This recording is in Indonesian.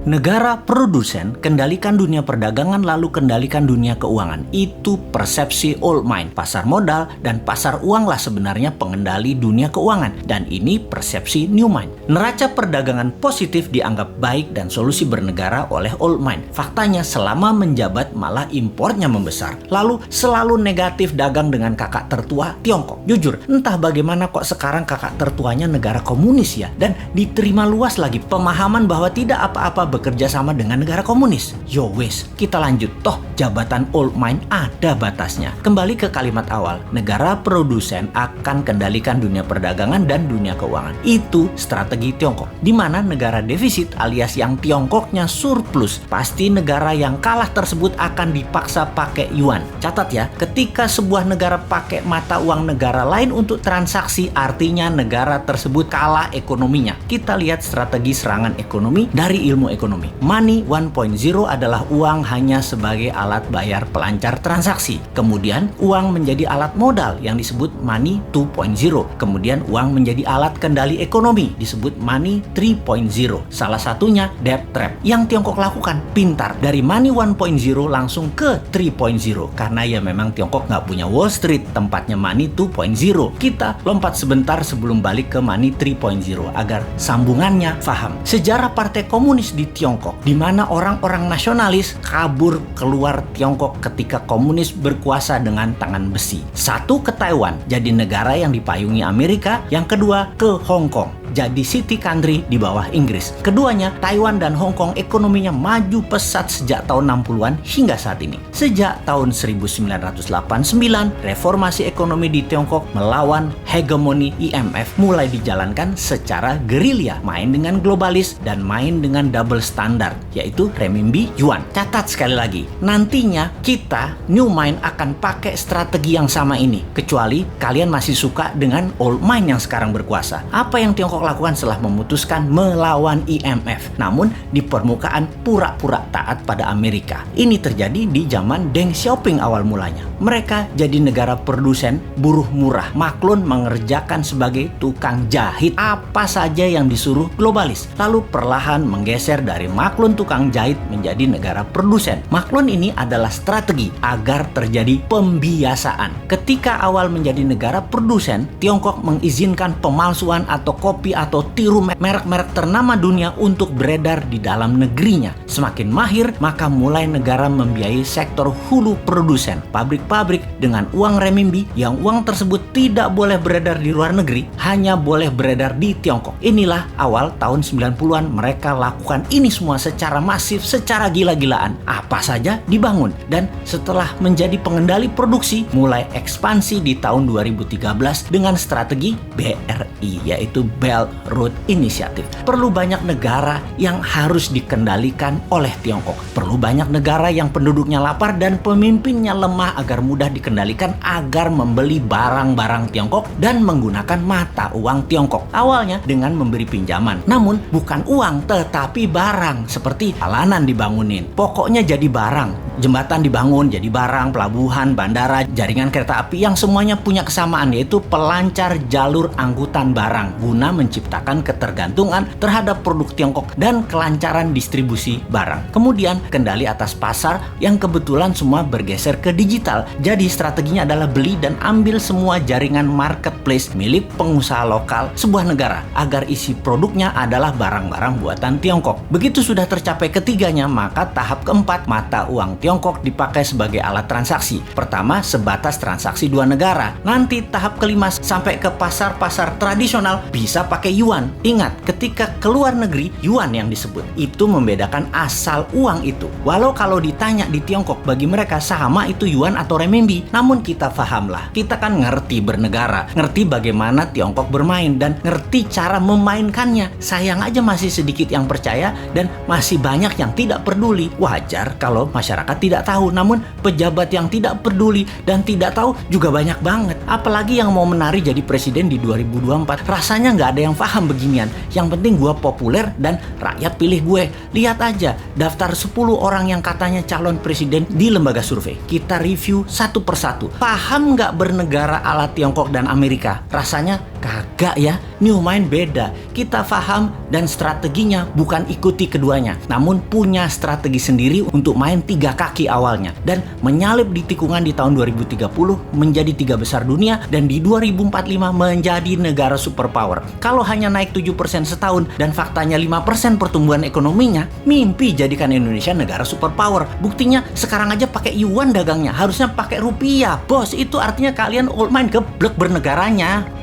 Negara produsen kendalikan dunia perdagangan lalu kendalikan dunia keuangan. Itu persepsi old mind. Pasar modal dan pasar uang lah sebenarnya pengendali dunia keuangan. Dan ini persepsi new mind. Neraca perdagangan positif dianggap baik dan solusi bernegara oleh old mind. Faktanya selama menjabat malah impornya membesar. Lalu selalu negatif dagang dengan kakak tertua Tiongkok. Jujur, entah bagaimana kok sekarang kakak tertuanya negara komunis ya. Dan diterima luas lagi pemahaman bahwa tidak apa-apa bekerja sama dengan negara komunis. Yo wes, kita lanjut. Toh jabatan old mind ada batasnya. Kembali ke kalimat awal, negara produsen akan kendalikan dunia perdagangan dan dunia keuangan. Itu strategi Tiongkok. Di mana negara defisit alias yang Tiongkoknya surplus, pasti negara yang kalah tersebut akan dipaksa pakai yuan. Catat ya, ketika sebuah negara pakai mata uang negara lain untuk transaksi, artinya negara tersebut kalah ekonominya. Kita lihat strategi serangan ekonomi dari ilmu ekonomi. Money 1.0 adalah uang hanya sebagai alat bayar pelancar transaksi. Kemudian uang menjadi alat modal yang disebut money 2.0. Kemudian uang menjadi alat kendali ekonomi disebut money 3.0. Salah satunya debt trap. Yang Tiongkok lakukan pintar. Dari money 1.0 langsung ke 3.0. Karena ya memang Tiongkok nggak punya Wall Street, tempatnya money 2.0. Kita lompat sebentar sebelum balik ke money 3.0 agar sambungannya paham. Sejarah Partai Komunis di Tiongkok, di mana orang-orang nasionalis kabur keluar Tiongkok ketika komunis berkuasa dengan tangan besi. Satu ke Taiwan, jadi negara yang dipayungi Amerika. Yang kedua ke Hong Kong, jadi city country di bawah Inggris. Keduanya, Taiwan dan Hong Kong ekonominya maju pesat sejak tahun 60-an hingga saat ini. Sejak tahun 1989, reformasi ekonomi di Tiongkok melawan hegemoni IMF mulai dijalankan secara gerilya, main dengan globalis dan main dengan double standard, yaitu renminbi yuan. Catat sekali lagi, nantinya kita new mind akan pakai strategi yang sama ini, kecuali kalian masih suka dengan old mind yang sekarang berkuasa. Apa yang Tiongkok lakukan setelah memutuskan melawan IMF, namun di permukaan pura-pura taat pada Amerika? Ini terjadi di zaman Deng Xiaoping awal mulanya. Mereka jadi negara produsen buruh murah. Maklun mengerjakan sebagai tukang jahit apa saja yang disuruh globalis. Lalu perlahan menggeser dari maklun tukang jahit menjadi negara produsen. Maklun ini adalah strategi agar terjadi pembiasaan. Ketika awal menjadi negara produsen, Tiongkok mengizinkan pemalsuan atau kopi atau tiru merek-merek ternama dunia untuk beredar di dalam negerinya. Semakin mahir, maka mulai negara membiayai sektor hulu produsen, pabrik-pabrik dengan uang renminbi yang uang tersebut tidak boleh beredar di luar negeri, hanya boleh beredar di Tiongkok. Inilah awal tahun 90-an mereka lakukan ini semua secara masif, secara gila-gilaan. Apa saja dibangun. Dan setelah menjadi pengendali produksi, mulai ekspansi di tahun 2013 dengan strategi BRI, yaitu Belt Road Initiative. Perlu banyak negara yang harus dikendalikan oleh Tiongkok. Perlu banyak negara yang penduduknya lapar dan pemimpinnya lemah agar mudah dikendalikan agar membeli barang-barang Tiongkok dan menggunakan mata uang Tiongkok. Awalnya dengan memberi pinjaman, namun bukan uang tetapi barang, seperti jalanan dibangunin. Pokoknya jadi barang. Jembatan dibangun jadi barang, pelabuhan, bandara, jaringan kereta api yang semuanya punya kesamaan, yaitu pelancar jalur angkutan barang guna menciptakan ketergantungan terhadap produk Tiongkok dan kelancaran distribusi barang. Kemudian kendali atas pasar yang kebetulan semua bergeser ke digital. Jadi strateginya adalah beli dan ambil semua jaringan marketplace milik pengusaha lokal sebuah negara agar isi produknya adalah barang-barang buatan Tiongkok. Begitu sudah tercapai ketiganya, maka tahap keempat, mata uang Tiongkok dipakai sebagai alat transaksi. Pertama, sebatas transaksi dua negara. Nanti tahap kelima sampai ke pasar-pasar tradisional bisa pakai yuan. Ingat, ketika keluar negeri, yuan yang disebut. Itu membedakan asal uang itu. Walau kalau ditanya di Tiongkok, bagi mereka sama itu yuan atau renminbi. Namun kita pahamlah, kita kan ngerti bernegara, ngerti bagaimana Tiongkok bermain, dan ngerti cara memainkannya. Sayang aja masih sedikit yang percaya dan masih banyak yang tidak peduli. Wajar kalau masyarakat tidak tahu, namun pejabat yang tidak peduli dan tidak tahu juga banyak banget. Apalagi yang mau menari jadi presiden di 2024. Rasanya nggak ada yang paham beginian. Yang penting gue populer dan rakyat pilih gue. Lihat aja daftar 10 orang yang katanya calon presiden di lembaga survei. Kita review satu persatu. Paham nggak bernegara ala Tiongkok dan Amerika? Rasanya Kagak ya, New Mind beda. Kita paham dan strateginya bukan ikuti keduanya, namun punya strategi sendiri untuk main 3 kaki awalnya dan menyalip di tikungan di tahun 2030 menjadi 3 besar dunia dan di 2045 menjadi negara superpower. Kalau hanya naik 7% setahun dan faktanya 5% pertumbuhan ekonominya, mimpi jadikan Indonesia negara superpower. Buktinya sekarang aja pakai yuan dagangnya, harusnya pakai rupiah. Bos, itu artinya kalian old mind geblek bernegaranya.